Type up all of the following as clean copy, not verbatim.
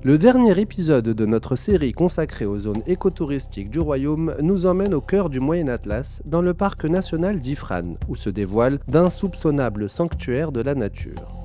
Le dernier épisode de notre série consacrée aux zones écotouristiques du royaume nous emmène au cœur du Moyen Atlas, dans le parc national d'Ifrane, où se dévoile d'insoupçonnables sanctuaires de la nature.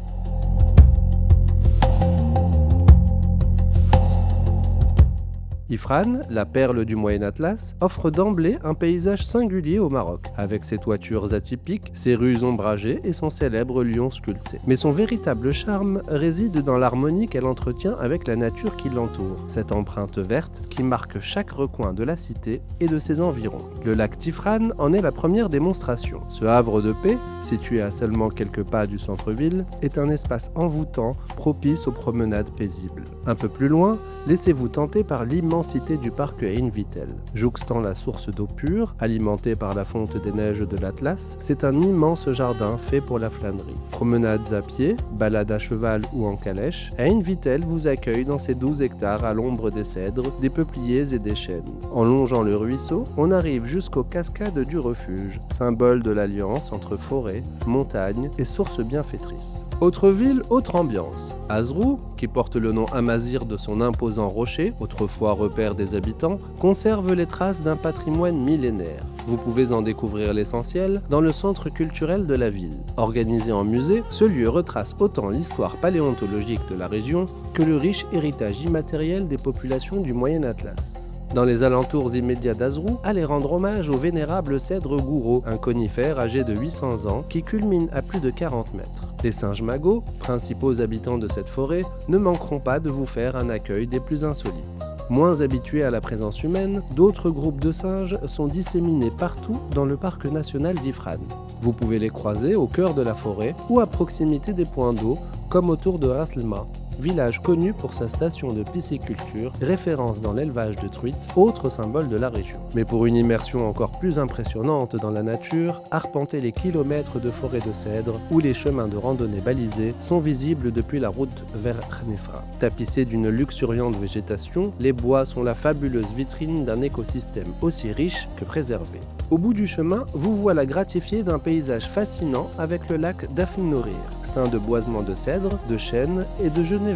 Ifrane, la perle du Moyen Atlas, offre d'emblée un paysage singulier au Maroc, avec ses toitures atypiques, ses rues ombragées et son célèbre lion sculpté. Mais son véritable charme réside dans l'harmonie qu'elle entretient avec la nature qui l'entoure, cette empreinte verte qui marque chaque recoin de la cité et de ses environs. Le lac Tifrane en est la première démonstration. Ce havre de paix, situé à seulement quelques pas du centre-ville, est un espace envoûtant, propice aux promenades paisibles. Un peu plus loin, laissez-vous tenter par l'immensité du parc Ain Vittel. Jouxtant la source d'eau pure, alimentée par la fonte des neiges de l'Atlas, c'est un immense jardin fait pour la flânerie. Promenades à pied, balades à cheval ou en calèche, Ain Vittel vous accueille dans ses 12 hectares à l'ombre des cèdres, des peupliers et des chênes. En longeant le ruisseau, on arrive jusqu'aux cascades du refuge, symbole de l'alliance entre forêt, montagne et source bienfaitrice. Autre ville, autre ambiance. Azrou, qui porte le nom amazigh de son imposant rocher, autrefois repère des habitants, conserve les traces d'un patrimoine millénaire. Vous pouvez en découvrir l'essentiel dans le centre culturel de la ville. Organisé en musée, ce lieu retrace autant l'histoire paléontologique de la région que le riche héritage immatériel des populations du Moyen Atlas. Dans les alentours immédiats d'Azrou, allez rendre hommage au vénérable cèdre gouraud, un conifère âgé de 800 ans qui culmine à plus de 40 mètres. Les singes magots, principaux habitants de cette forêt, ne manqueront pas de vous faire un accueil des plus insolites. Moins habitués à la présence humaine, d'autres groupes de singes sont disséminés partout dans le parc national d'Ifrane. Vous pouvez les croiser au cœur de la forêt ou à proximité des points d'eau, comme autour de Raslma, village connu pour sa station de pisciculture, référence dans l'élevage de truites, autre symbole de la région. Mais pour une immersion encore plus impressionnante dans la nature, arpentez les kilomètres de forêt de cèdres où les chemins de randonnée balisés sont visibles depuis la route vers Khnefra. Tapissés d'une luxuriante végétation, les bois sont la fabuleuse vitrine d'un écosystème aussi riche que préservé. Au bout du chemin, vous voilà gratifié d'un paysage fascinant avec le lac Dafn Norir, ceint de boisements de cèdres, de chênes et de genévriers.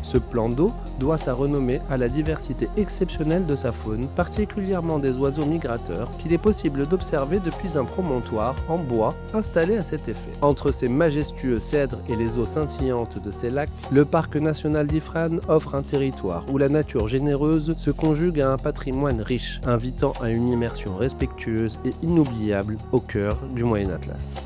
Ce plan d'eau doit sa renommée à la diversité exceptionnelle de sa faune, particulièrement des oiseaux migrateurs qu'il est possible d'observer depuis un promontoire en bois installé à cet effet. Entre ces majestueux cèdres et les eaux scintillantes de ces lacs, le parc national d'Ifrane offre un territoire où la nature généreuse se conjugue à un patrimoine riche, invitant à une immersion respectueuse et inoubliable au cœur du Moyen Atlas.